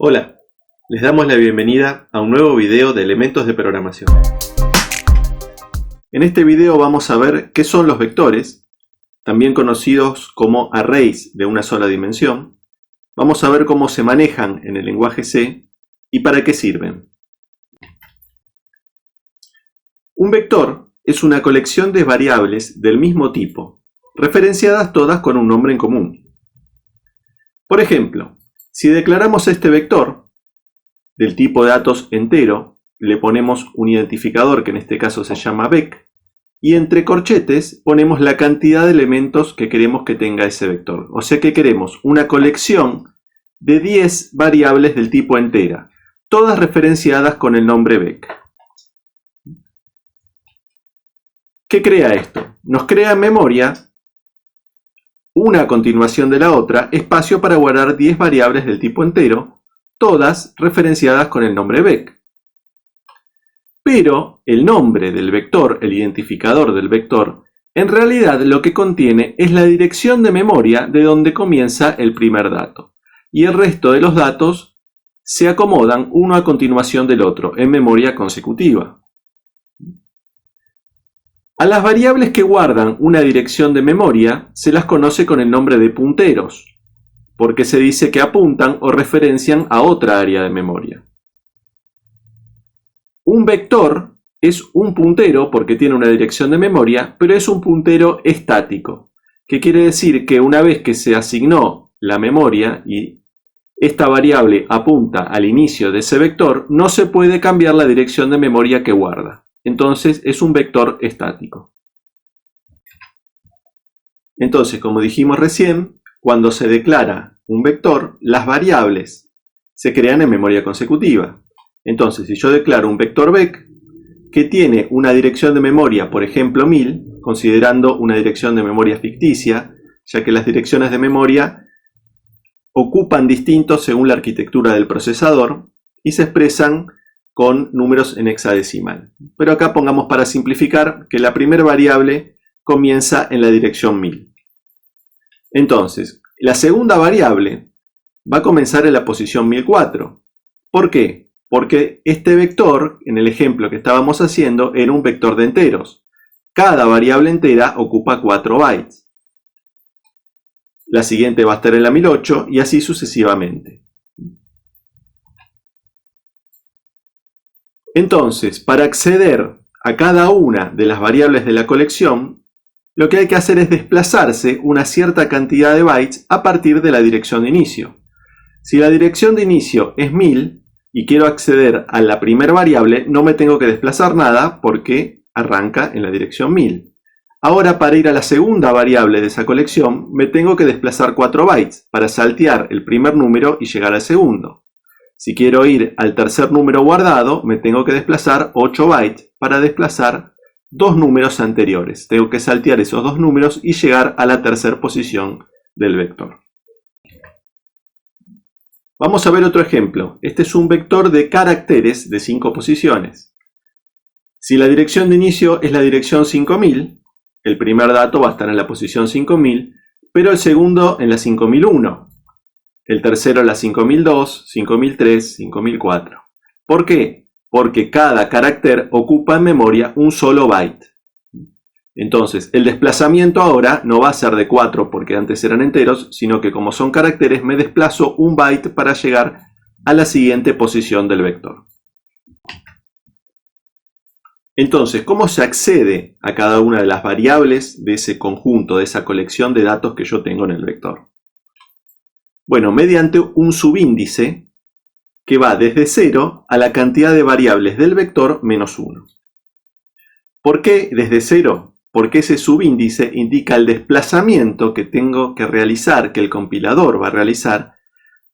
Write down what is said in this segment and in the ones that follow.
Hola, les damos la bienvenida a un nuevo video de elementos de programación. En este video vamos a ver qué son los vectores, también conocidos como arrays de una sola dimensión. Vamos a ver cómo se manejan en el lenguaje C y para qué sirven. Un vector es una colección de variables del mismo tipo, referenciadas todas con un nombre en común. Por ejemplo, si declaramos este vector del tipo de datos entero, le ponemos un identificador que en este caso se llama vec, y entre corchetes ponemos la cantidad de elementos que queremos que tenga ese vector. O sea que queremos una colección de 10 variables del tipo entera, todas referenciadas con el nombre vec. ¿Qué crea esto? Nos crea en memoria, una a continuación de la otra, espacio para guardar 10 variables del tipo entero, todas referenciadas con el nombre vec. Pero el nombre del vector, el identificador del vector, en realidad lo que contiene es la dirección de memoria de donde comienza el primer dato. Y el resto de los datos se acomodan uno a continuación del otro, en memoria consecutiva. A las variables que guardan una dirección de memoria se las conoce con el nombre de punteros, porque se dice que apuntan o referencian a otra área de memoria. Un vector es un puntero porque tiene una dirección de memoria, pero es un puntero estático, que quiere decir que una vez que se asignó la memoria y esta variable apunta al inicio de ese vector, no se puede cambiar la dirección de memoria que guarda. Entonces es un vector estático. Entonces, como dijimos recién, cuando se declara un vector, las variables se crean en memoria consecutiva. Entonces, si yo declaro un vector vec que tiene una dirección de memoria, por ejemplo 1000, considerando una dirección de memoria ficticia, ya que las direcciones de memoria ocupan distintos según la arquitectura del procesador y se expresan con números en hexadecimal. Pero acá pongamos para simplificar que la primera variable comienza en la dirección 1000. Entonces, la segunda variable va a comenzar en la posición 1004. ¿Por qué? Porque este vector, en el ejemplo que estábamos haciendo, era un vector de enteros. Cada variable entera ocupa 4 bytes. La siguiente va a estar en la 1008 y así sucesivamente. Entonces, para acceder a cada una de las variables de la colección, lo que hay que hacer es desplazarse una cierta cantidad de bytes a partir de la dirección de inicio. Si la dirección de inicio es 1000 y quiero acceder a la primera variable, no me tengo que desplazar nada porque arranca en la dirección 1000. Ahora, para ir a la segunda variable de esa colección, me tengo que desplazar 4 bytes para saltear el primer número y llegar al segundo. Si quiero ir al tercer número guardado, me tengo que desplazar 8 bytes para desplazar dos números anteriores. Tengo que saltear esos dos números y llegar a la tercera posición del vector. Vamos a ver otro ejemplo. Este es un vector de caracteres de 5 posiciones. Si la dirección de inicio es la dirección 5000, el primer dato va a estar en la posición 5000, pero el segundo en la 5001. El tercero en la 5002, 5003, 5004. ¿Por qué? Porque cada carácter ocupa en memoria un solo byte. Entonces, el desplazamiento ahora no va a ser de 4 porque antes eran enteros, sino que como son caracteres me desplazo un byte para llegar a la siguiente posición del vector. Entonces, ¿cómo se accede a cada una de las variables de ese conjunto, de esa colección de datos que yo tengo en el vector? Bueno, mediante un subíndice que va desde 0 a la cantidad de variables del vector menos 1. ¿Por qué desde 0? Porque ese subíndice indica el desplazamiento que tengo que realizar, que el compilador va a realizar,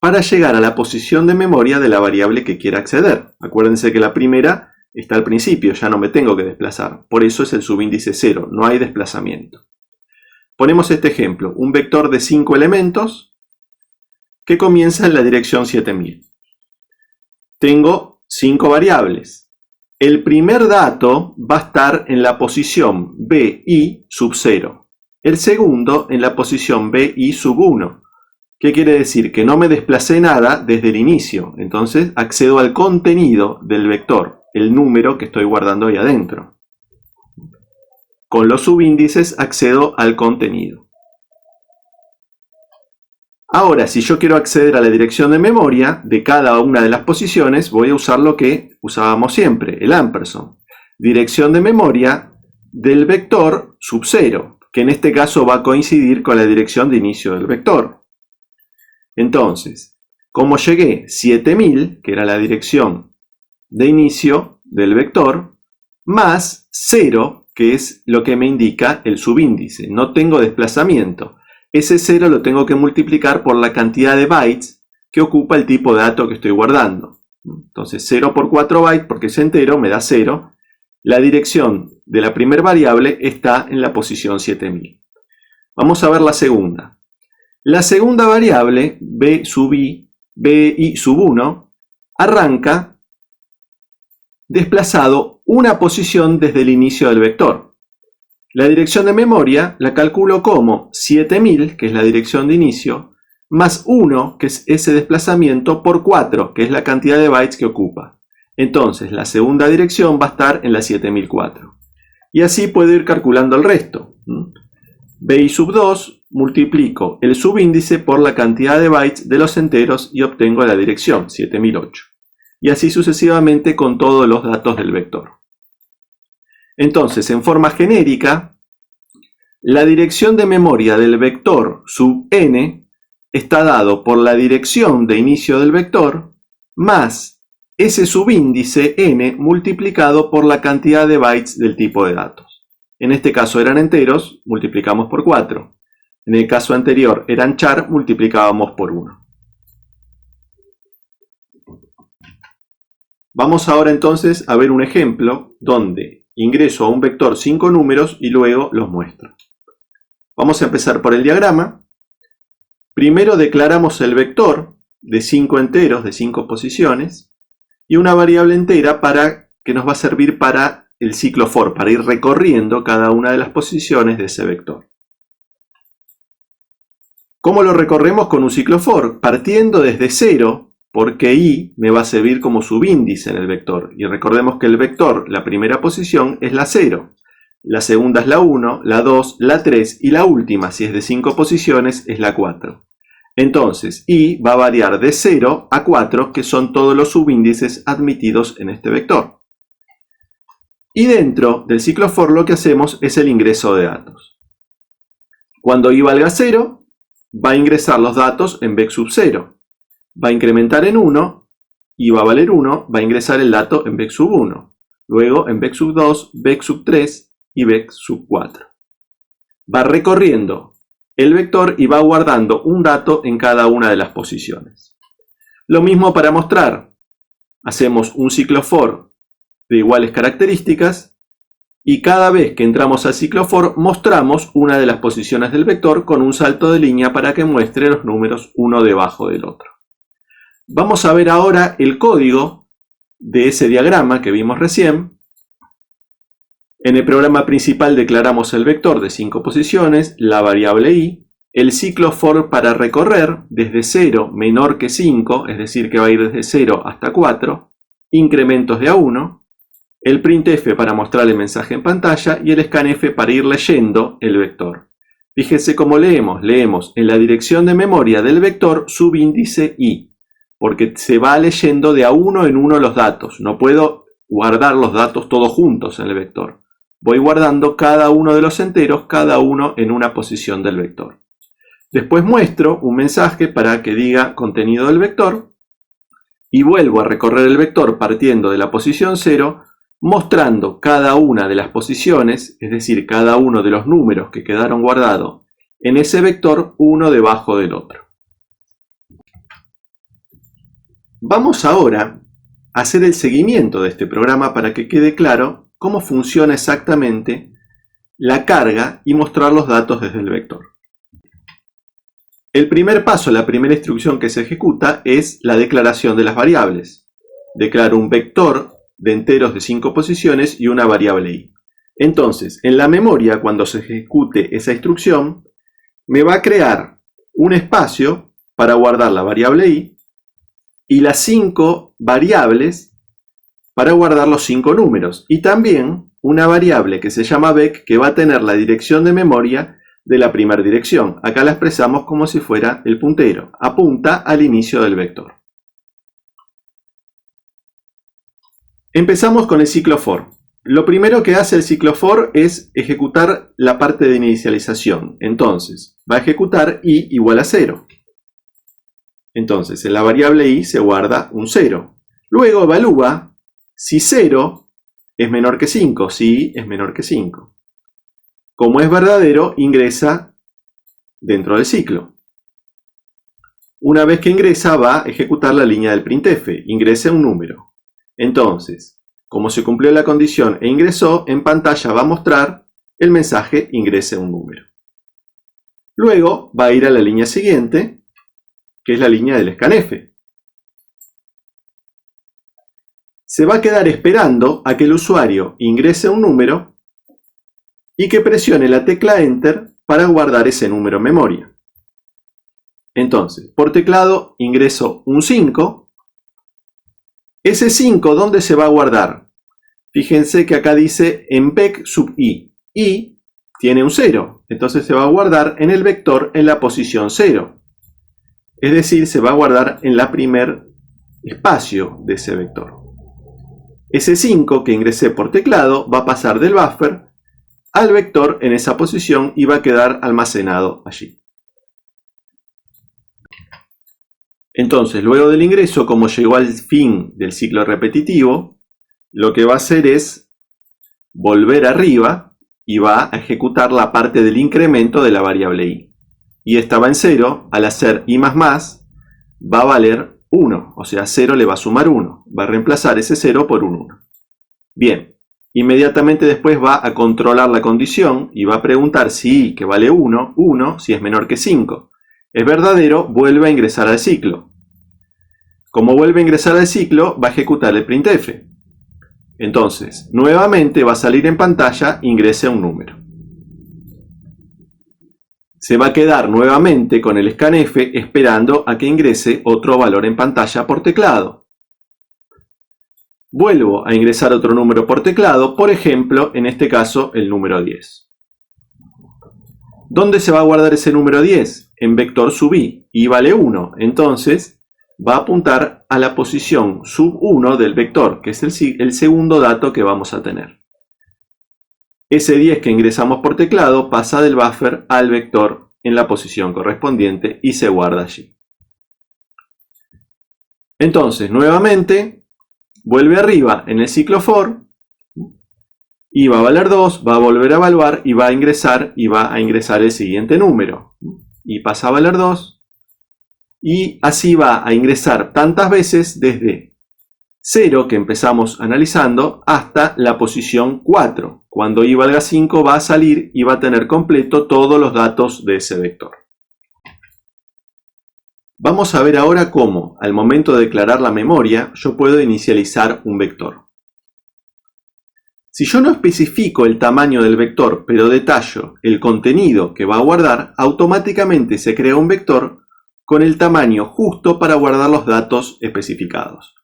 para llegar a la posición de memoria de la variable que quiera acceder. Acuérdense que la primera está al principio, ya no me tengo que desplazar. Por eso es el subíndice 0, no hay desplazamiento. Ponemos este ejemplo, un vector de 5 elementos, que comienza en la dirección 7000. Tengo 5 variables. El primer dato va a estar en la posición BI sub 0. El segundo en la posición BI sub 1. ¿Qué quiere decir? Que no me desplacé nada desde el inicio. Entonces accedo al contenido del vector, el número que estoy guardando ahí adentro. Con los subíndices accedo al contenido. Ahora, si yo quiero acceder a la dirección de memoria de cada una de las posiciones, voy a usar lo que usábamos siempre, el ampersand. Dirección de memoria del vector sub 0, que en este caso va a coincidir con la dirección de inicio del vector. Entonces, como llegué 7000, que era la dirección de inicio del vector, más 0, que es lo que me indica el subíndice. No tengo desplazamiento. Ese 0 lo tengo que multiplicar por la cantidad de bytes que ocupa el tipo de dato que estoy guardando. Entonces 0 por 4 bytes, porque es entero, me da 0. La dirección de la primera variable está en la posición 7000. Vamos a ver la segunda. La segunda variable, b sub i, bi sub 1, arranca desplazado una posición desde el inicio del vector. La dirección de memoria la calculo como 7000, que es la dirección de inicio, más 1, que es ese desplazamiento, por 4, que es la cantidad de bytes que ocupa. Entonces, la segunda dirección va a estar en la 7004. Y así puedo ir calculando el resto. bi sub 2, multiplico el subíndice por la cantidad de bytes de los enteros y obtengo la dirección, 7008. Y así sucesivamente con todos los datos del vector. Entonces, en forma genérica, la dirección de memoria del vector sub n está dado por la dirección de inicio del vector más ese subíndice n multiplicado por la cantidad de bytes del tipo de datos. En este caso eran enteros, multiplicamos por 4. En el caso anterior eran char, multiplicábamos por 1. Vamos ahora entonces a ver un ejemplo donde ingreso a un vector 5 números y luego los muestro. Vamos a empezar por el diagrama. Primero declaramos el vector de 5 enteros, de 5 posiciones, y una variable entera que nos va a servir para el ciclo for, para ir recorriendo cada una de las posiciones de ese vector. ¿Cómo lo recorremos con un ciclo for? Partiendo desde 0, porque i me va a servir como subíndice en el vector. Y recordemos que el vector, la primera posición, es la 0. La segunda es la 1, la 2, la 3 y la última, si es de 5 posiciones, es la 4. Entonces, i va a variar de 0 a 4, que son todos los subíndices admitidos en este vector. Y dentro del ciclo for lo que hacemos es el ingreso de datos. Cuando i valga 0, va a ingresar los datos en vec sub 0. Va a incrementar en 1 y va a valer 1, va a ingresar el dato en vec sub 1. Luego en vec sub 2, vec sub 3 y vec sub 4. Va recorriendo el vector y va guardando un dato en cada una de las posiciones. Lo mismo para mostrar. Hacemos un ciclo for de iguales características y cada vez que entramos al ciclo for mostramos una de las posiciones del vector con un salto de línea para que muestre los números uno debajo del otro. Vamos a ver ahora el código de ese diagrama que vimos recién. En el programa principal declaramos el vector de 5 posiciones, la variable i, el ciclo for para recorrer desde 0 menor que 5, es decir que va a ir desde 0 hasta 4, incrementos de a1, el printf para mostrar el mensaje en pantalla y el scanf para ir leyendo el vector. Fíjense cómo leemos. Leemos en la dirección de memoria del vector subíndice i. Porque se va leyendo de a uno en uno los datos. No puedo guardar los datos todos juntos en el vector. Voy guardando cada uno de los enteros, cada uno en una posición del vector. Después muestro un mensaje para que diga contenido del vector y vuelvo a recorrer el vector partiendo de la posición 0, mostrando cada una de las posiciones, es decir, cada uno de los números que quedaron guardados en ese vector uno debajo del otro. Vamos ahora a hacer el seguimiento de este programa para que quede claro cómo funciona exactamente la carga y mostrar los datos desde el vector. El primer paso, la primera instrucción que se ejecuta es la declaración de las variables. Declaro un vector de enteros de 5 posiciones y una variable i. Entonces, en la memoria, cuando se ejecute esa instrucción, me va a crear un espacio para guardar la variable i y las 5 variables para guardar los 5 números. Y también una variable que se llama vec que va a tener la dirección de memoria de la primera dirección. Acá la expresamos como si fuera el puntero. Apunta al inicio del vector. Empezamos con el ciclo for. Lo primero que hace el ciclo for es ejecutar la parte de inicialización. Entonces, va a ejecutar i igual a 0. Entonces, en la variable i se guarda un 0. Luego evalúa si 0 es menor que 5, si i es menor que 5. Como es verdadero, ingresa dentro del ciclo. Una vez que ingresa, va a ejecutar la línea del printf. Ingrese un número. Entonces, como se cumplió la condición e ingresó, en pantalla va a mostrar el mensaje ingrese un número. Luego va a ir a la línea siguiente, que es la línea del scanf. Se va a quedar esperando a que el usuario ingrese un número y que presione la tecla Enter para guardar ese número en memoria. Entonces, por teclado ingreso un 5. Ese 5, ¿dónde se va a guardar? Fíjense que acá dice en vec sub i. I tiene un 0, entonces se va a guardar en el vector en la posición 0. Es decir, se va a guardar en el primer espacio de ese vector. Ese 5 que ingresé por teclado va a pasar del buffer al vector en esa posición y va a quedar almacenado allí. Entonces, luego del ingreso, como llegó al fin del ciclo repetitivo, lo que va a hacer es volver arriba y va a ejecutar la parte del incremento de la variable i. Y estaba en 0, al hacer i++, va a valer 1, o sea, 0 le va a sumar 1. Va a reemplazar ese 0 por un 1. Bien. Inmediatamente después va a controlar la condición y va a preguntar si i, que vale 1, si es menor que 5. Es verdadero, vuelve a ingresar al ciclo. Como vuelve a ingresar al ciclo, va a ejecutar el printf. Entonces, nuevamente va a salir en pantalla, ingrese un número. Se va a quedar nuevamente con el scanf esperando a que ingrese otro valor en pantalla por teclado. Vuelvo a ingresar otro número por teclado, por ejemplo, en este caso, el número 10. ¿Dónde se va a guardar ese número 10? En vector sub i, y vale 1. Entonces, va a apuntar a la posición sub 1 del vector, que es el segundo dato que vamos a tener. Ese 10 que ingresamos por teclado pasa del buffer al vector en la posición correspondiente y se guarda allí. Entonces, nuevamente, vuelve arriba en el ciclo for, y va a valer 2, va a volver a evaluar y va a ingresar el siguiente número. Y pasa a valer 2, y así va a ingresar tantas veces desde 0, que empezamos analizando, hasta la posición 4. Cuando i valga 5 va a salir y va a tener completo todos los datos de ese vector. Vamos a ver ahora cómo, al momento de declarar la memoria, yo puedo inicializar un vector. Si yo no especifico el tamaño del vector, pero detallo el contenido que va a guardar, automáticamente se crea un vector con el tamaño justo para guardar los datos especificados.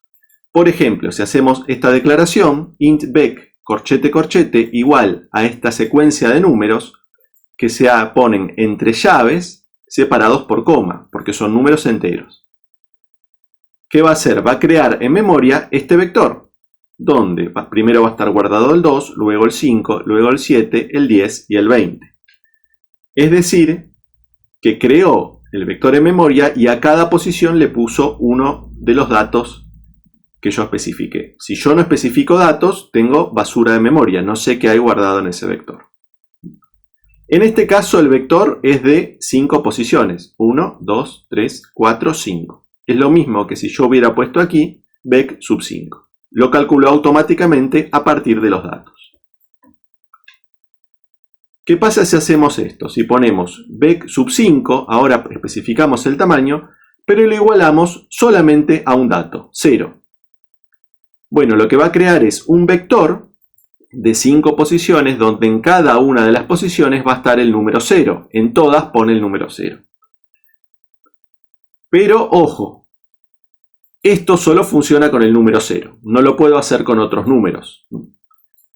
Por ejemplo, si hacemos esta declaración, int vec corchete corchete igual a esta secuencia de números que se ponen entre llaves, separados por coma, porque son números enteros. ¿Qué va a hacer? Va a crear en memoria este vector, donde primero va a estar guardado el 2, luego el 5, luego el 7, el 10 y el 20. Es decir, que creó el vector en memoria y a cada posición le puso uno de los datos que yo especifiqué. Si yo no especifico datos, tengo basura de memoria, no sé qué hay guardado en ese vector. En este caso el vector es de 5 posiciones. 1, 2, 3, 4, 5. Es lo mismo que si yo hubiera puesto aquí vec sub 5. Lo calculó automáticamente a partir de los datos. ¿Qué pasa si hacemos esto? Si ponemos vec sub 5, ahora especificamos el tamaño, pero lo igualamos solamente a un dato, 0. Bueno, lo que va a crear es un vector de 5 posiciones, donde en cada una de las posiciones va a estar el número 0. En todas pone el número 0. Pero ojo, esto solo funciona con el número 0. No lo puedo hacer con otros números.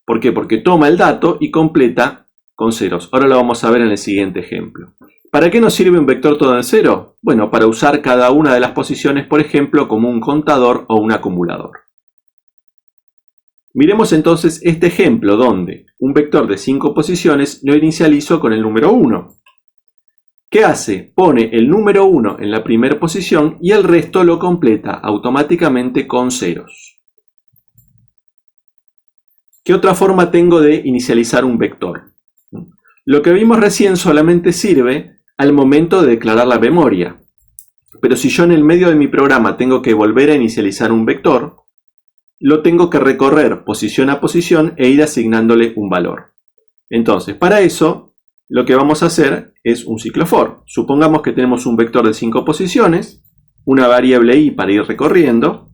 ¿Por qué? Porque toma el dato y completa con ceros. Ahora lo vamos a ver en el siguiente ejemplo. ¿Para qué nos sirve un vector todo en cero? Bueno, para usar cada una de las posiciones, por ejemplo, como un contador o un acumulador. Miremos entonces este ejemplo donde un vector de 5 posiciones lo inicializo con el número 1. ¿Qué hace? Pone el número 1 en la primera posición y el resto lo completa automáticamente con ceros. ¿Qué otra forma tengo de inicializar un vector? Lo que vimos recién solamente sirve al momento de declarar la memoria. Pero si yo en el medio de mi programa tengo que volver a inicializar un vector, lo tengo que recorrer posición a posición e ir asignándole un valor. Entonces, para eso, lo que vamos a hacer es un ciclo for. Supongamos que tenemos un vector de 5 posiciones, una variable i para ir recorriendo.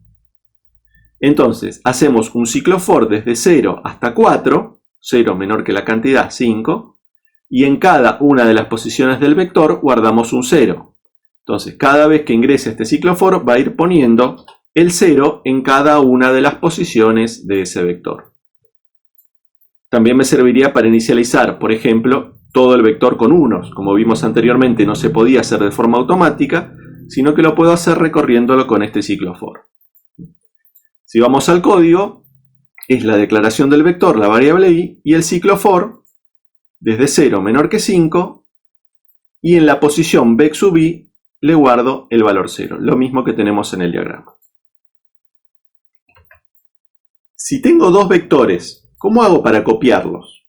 Entonces, hacemos un ciclo for desde 0 hasta 4, 0 menor que la cantidad 5, y en cada una de las posiciones del vector guardamos un 0. Entonces, cada vez que ingrese este ciclo for va a ir poniendo el 0 en cada una de las posiciones de ese vector. También me serviría para inicializar, por ejemplo, todo el vector con unos. Como vimos anteriormente, no se podía hacer de forma automática, sino que lo puedo hacer recorriéndolo con este ciclo for. Si vamos al código, es la declaración del vector, la variable i, y el ciclo for desde 0 menor que 5, y en la posición vec sub i le guardo el valor 0, lo mismo que tenemos en el diagrama. Si tengo dos vectores, ¿cómo hago para copiarlos?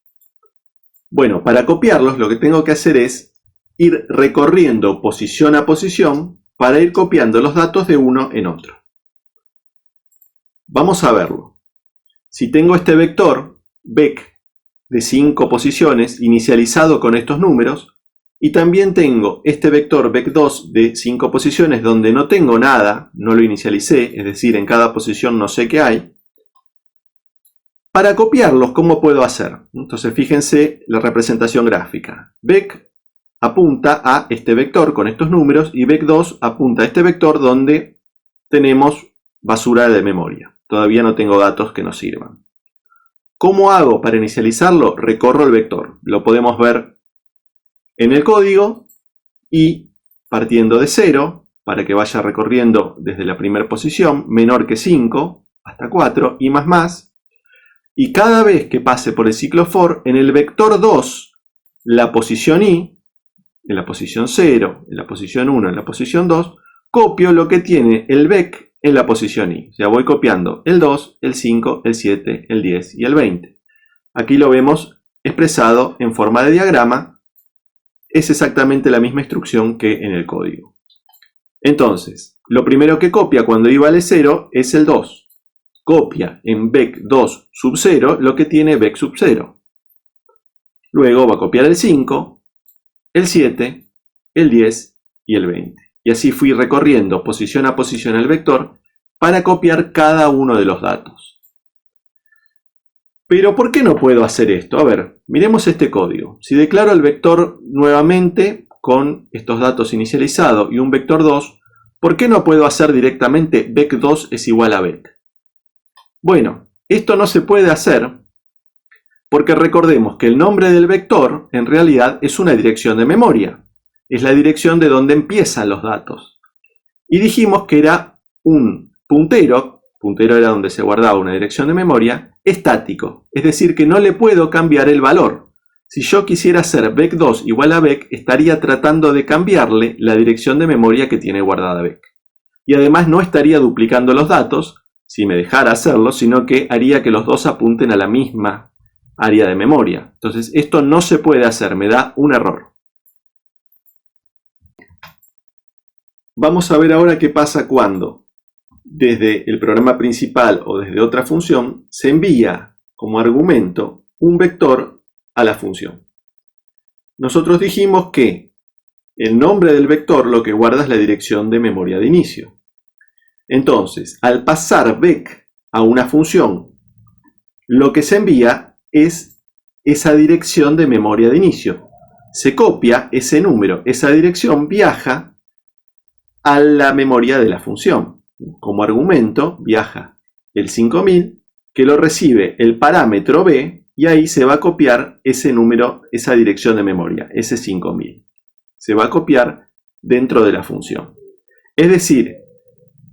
Bueno, para copiarlos lo que tengo que hacer es ir recorriendo posición a posición para ir copiando los datos de uno en otro. Vamos a verlo. Si tengo este vector, vec, de 5 posiciones, inicializado con estos números, y también tengo este vector vec2 de 5 posiciones donde no tengo nada, no lo inicialicé, es decir, en cada posición no sé qué hay. Para copiarlos, ¿cómo puedo hacer? Entonces, fíjense la representación gráfica. Vec apunta a este vector con estos números y vec2 apunta a este vector donde tenemos basura de memoria. Todavía no tengo datos que nos sirvan. ¿Cómo hago para inicializarlo? Recorro el vector. Lo podemos ver en el código y partiendo de 0, para que vaya recorriendo desde la primera posición, menor que 5 hasta 4 y más. Y cada vez que pase por el ciclo for, en el vector 2, la posición i, en la posición 0, en la posición 1, en la posición 2, copio lo que tiene el vec en la posición i. O sea, voy copiando el 2, el 5, el 7, el 10 y el 20. Aquí lo vemos expresado en forma de diagrama. Es exactamente la misma instrucción que en el código. Entonces, lo primero que copia cuando i vale 0 es el 2. Copia en vec2 sub 0 lo que tiene vec sub 0. Luego va a copiar el 5, el 7, el 10 y el 20. Y así fui recorriendo posición a posición el vector para copiar cada uno de los datos. Pero ¿por qué no puedo hacer esto? A ver, miremos este código. Si declaro el vector nuevamente con estos datos inicializados y un vector 2, ¿por qué no puedo hacer directamente vec2 es igual a vec? Bueno, esto no se puede hacer porque recordemos que el nombre del vector en realidad es una dirección de memoria. Es la dirección de donde empiezan los datos. Y dijimos que era un puntero era donde se guardaba una dirección de memoria, estático. Es decir, que no le puedo cambiar el valor. Si yo quisiera hacer vec2 igual a vec, estaría tratando de cambiarle la dirección de memoria que tiene guardada vec. Y además no estaría duplicando los datos, si me dejara hacerlo, sino que haría que los dos apunten a la misma área de memoria. Entonces esto no se puede hacer, me da un error. Vamos a ver ahora qué pasa cuando desde el programa principal o desde otra función se envía como argumento un vector a la función. Nosotros dijimos que el nombre del vector lo que guarda es la dirección de memoria de inicio. Entonces, al pasar vec a una función, lo que se envía es esa dirección de memoria de inicio. Se copia ese número, esa dirección viaja a la memoria de la función. Como argumento viaja el 5000, que lo recibe el parámetro b, y ahí se va a copiar ese número, esa dirección de memoria, ese 5000. Se va a copiar dentro de la función. Es decir,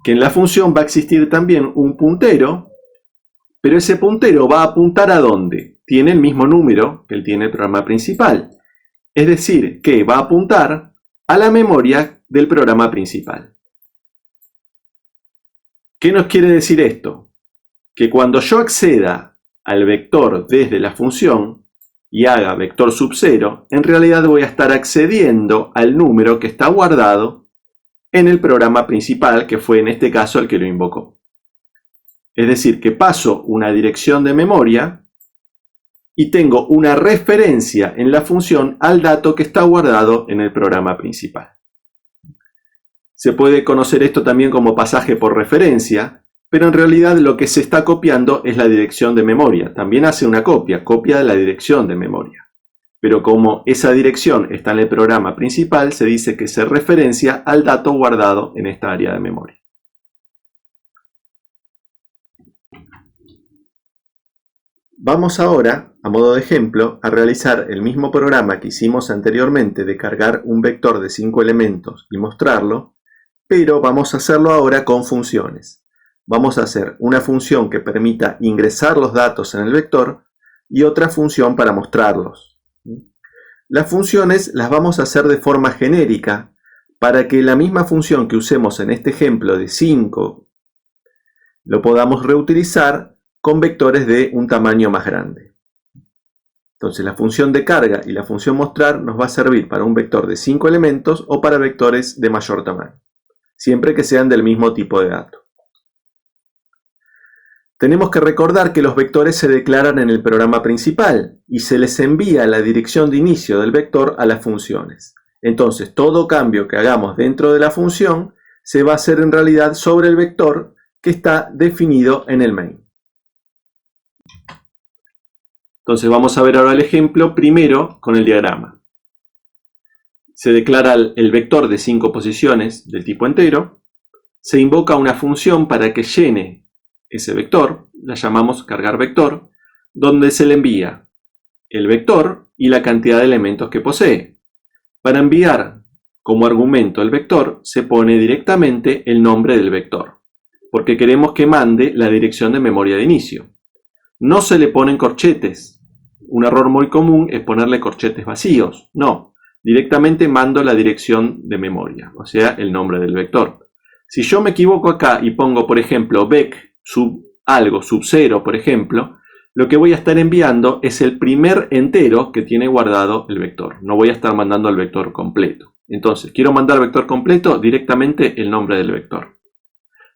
que en la función va a existir también un puntero, pero ese puntero va a apuntar ¿a dónde? Tiene el mismo número que él tiene el programa principal. Es decir, que va a apuntar a la memoria del programa principal. ¿Qué nos quiere decir esto? Que cuando yo acceda al vector desde la función y haga vector sub 0, en realidad voy a estar accediendo al número que está guardado en el programa principal, que fue en este caso el que lo invocó. Es decir, que paso una dirección de memoria y tengo una referencia en la función al dato que está guardado en el programa principal. Se puede conocer esto también como pasaje por referencia, pero en realidad lo que se está copiando es la dirección de memoria. También hace una copia de la dirección de memoria. Pero como esa dirección está en el programa principal, se dice que se referencia al dato guardado en esta área de memoria. Vamos ahora, a modo de ejemplo, a realizar el mismo programa que hicimos anteriormente de cargar un vector de 5 elementos y mostrarlo, pero vamos a hacerlo ahora con funciones. Vamos a hacer una función que permita ingresar los datos en el vector y otra función para mostrarlos. Las funciones las vamos a hacer de forma genérica para que la misma función que usemos en este ejemplo de 5 lo podamos reutilizar con vectores de un tamaño más grande. Entonces la función de carga y la función mostrar nos va a servir para un vector de 5 elementos o para vectores de mayor tamaño, siempre que sean del mismo tipo de dato. Tenemos que recordar que los vectores se declaran en el programa principal y se les envía la dirección de inicio del vector a las funciones. Entonces todo cambio que hagamos dentro de la función se va a hacer en realidad sobre el vector que está definido en el main. Entonces vamos a ver ahora el ejemplo primero con el diagrama. Se declara el vector de 5 posiciones del tipo entero, se invoca una función para que llene ese vector, la llamamos cargar vector, donde se le envía el vector y la cantidad de elementos que posee. Para enviar como argumento el vector se pone directamente el nombre del vector, porque queremos que mande la dirección de memoria de inicio. No se le ponen corchetes. Un error muy común es ponerle corchetes vacíos. No, directamente mando la dirección de memoria, o sea, el nombre del vector. Si yo me equivoco acá y pongo, por ejemplo, vec sub algo, sub 0, por ejemplo, lo que voy a estar enviando es el primer entero que tiene guardado el vector. No voy a estar mandando el vector completo. Entonces, quiero mandar el vector completo, directamente el nombre del vector.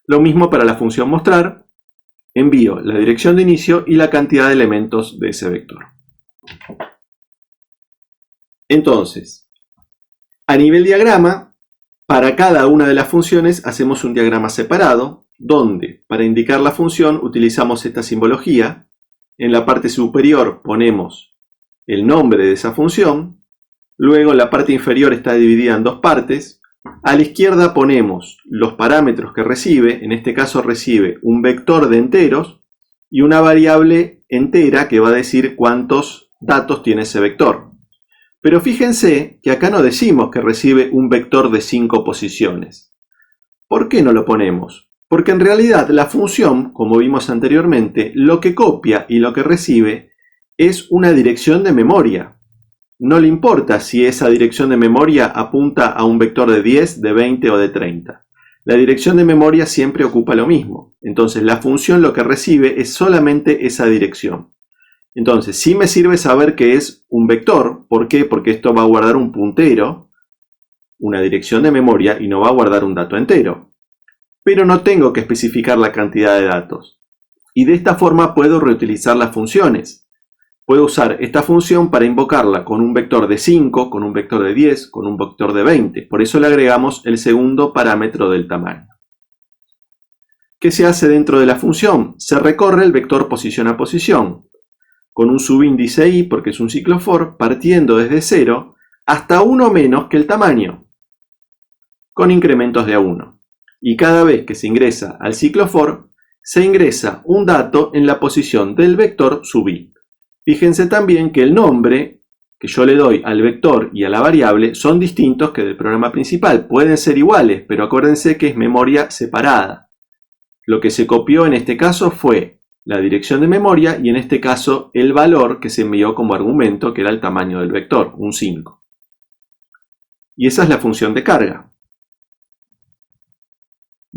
Lo mismo para la función mostrar. Envío la dirección de inicio y la cantidad de elementos de ese vector. Entonces, a nivel diagrama, para cada una de las funciones hacemos un diagrama separado, donde para indicar la función utilizamos esta simbología. En la parte superior ponemos el nombre de esa función, luego la parte inferior está dividida en dos partes. A la izquierda ponemos los parámetros que recibe, en este caso recibe un vector de enteros y una variable entera que va a decir cuántos datos tiene ese vector. Pero fíjense que acá no decimos que recibe un vector de 5 posiciones. ¿Por qué no lo ponemos? Porque en realidad la función, como vimos anteriormente, lo que copia y lo que recibe es una dirección de memoria. No le importa si esa dirección de memoria apunta a un vector de 10, de 20 o de 30. La dirección de memoria siempre ocupa lo mismo. Entonces la función lo que recibe es solamente esa dirección. Entonces sí me sirve saber que es un vector. ¿Por qué? Porque esto va a guardar un puntero, una dirección de memoria, y no va a guardar un dato entero. Pero no tengo que especificar la cantidad de datos. Y de esta forma puedo reutilizar las funciones. Puedo usar esta función para invocarla con un vector de 5, con un vector de 10, con un vector de 20. Por eso le agregamos el segundo parámetro del tamaño. ¿Qué se hace dentro de la función? Se recorre el vector posición a posición, con un subíndice i, porque es un ciclo for, partiendo desde 0 hasta 1 menos que el tamaño. con incrementos de a 1. Y cada vez que se ingresa al ciclo for, se ingresa un dato en la posición del vector sub i. Fíjense también que el nombre que yo le doy al vector y a la variable son distintos que del programa principal. Pueden ser iguales, pero acuérdense que es memoria separada. Lo que se copió en este caso fue la dirección de memoria y en este caso el valor que se envió como argumento, que era el tamaño del vector, un 5. Y esa es la función de carga.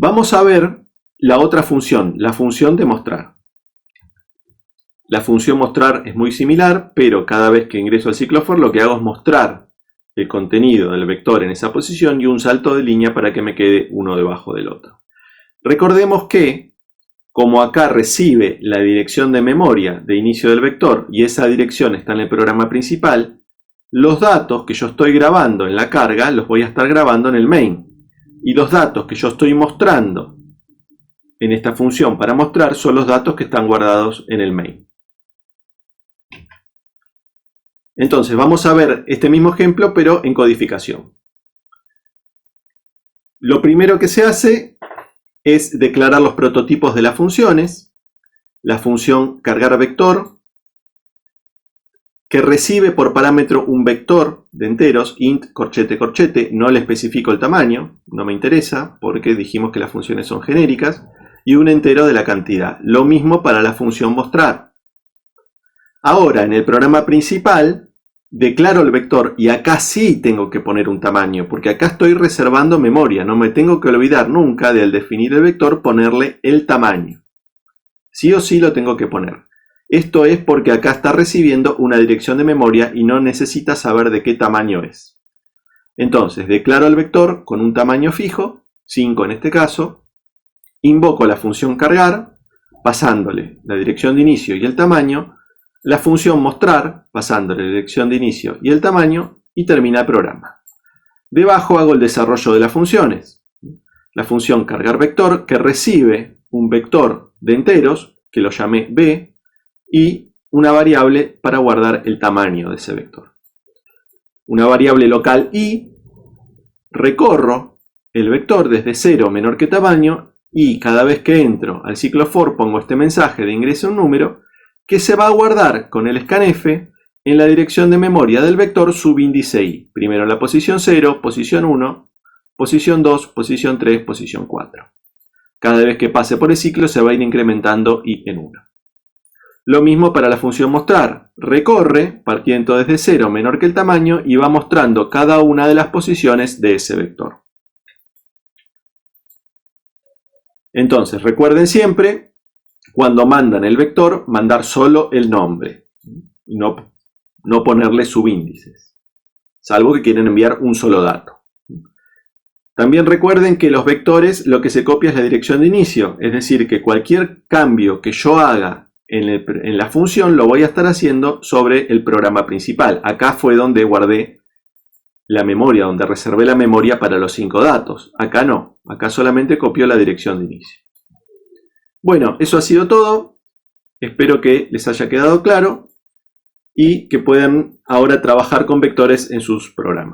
Vamos a ver la otra función, la función de mostrar. La función mostrar es muy similar, pero cada vez que ingreso al ciclo for lo que hago es mostrar el contenido del vector en esa posición y un salto de línea para que me quede uno debajo del otro. Recordemos que, como acá recibe la dirección de memoria de inicio del vector y esa dirección está en el programa principal, los datos que yo estoy grabando en la carga los voy a estar grabando en el main. Y los datos que yo estoy mostrando en esta función para mostrar son los datos que están guardados en el main. Entonces vamos a ver este mismo ejemplo pero en codificación. Lo primero que se hace es declarar los prototipos de las funciones. La función cargar vector, que recibe por parámetro un vector de enteros, int, corchete, corchete, no le especifico el tamaño, no me interesa, porque dijimos que las funciones son genéricas, y un entero de la cantidad. Lo mismo para la función mostrar. Ahora, en el programa principal, declaro el vector, y acá sí tengo que poner un tamaño, porque acá estoy reservando memoria, no me tengo que olvidar nunca de al definir el vector ponerle el tamaño. Sí o sí lo tengo que poner. Esto es porque acá está recibiendo una dirección de memoria y no necesita saber de qué tamaño es. Entonces, declaro el vector con un tamaño fijo, 5 en este caso, invoco la función cargar, pasándole la dirección de inicio y el tamaño, la función mostrar, pasándole la dirección de inicio y el tamaño, y termina el programa. Debajo hago el desarrollo de las funciones. La función cargar vector, que recibe un vector de enteros, que lo llamé b, y una variable para guardar el tamaño de ese vector. Una variable local i, recorro el vector desde 0 menor que tamaño y cada vez que entro al ciclo for pongo este mensaje de ingreso un número que se va a guardar con el scanf en la dirección de memoria del vector subíndice i. Primero en la posición 0, posición 1, posición 2, posición 3, posición 4. Cada vez que pase por el ciclo se va a ir incrementando i en 1. Lo mismo para la función mostrar. Recorre, partiendo desde 0 menor que el tamaño, y va mostrando cada una de las posiciones de ese vector. Entonces, recuerden siempre, cuando mandan el vector, mandar solo el nombre. No ponerle subíndices. Salvo que quieren enviar un solo dato. También recuerden que los vectores lo que se copia es la dirección de inicio. Es decir, que cualquier cambio que yo haga en la función lo voy a estar haciendo sobre el programa principal. Acá fue donde guardé la memoria, donde reservé la memoria para los 5 datos. Acá no, acá solamente copió la dirección de inicio. Bueno, eso ha sido todo. Espero que les haya quedado claro y que puedan ahora trabajar con vectores en sus programas.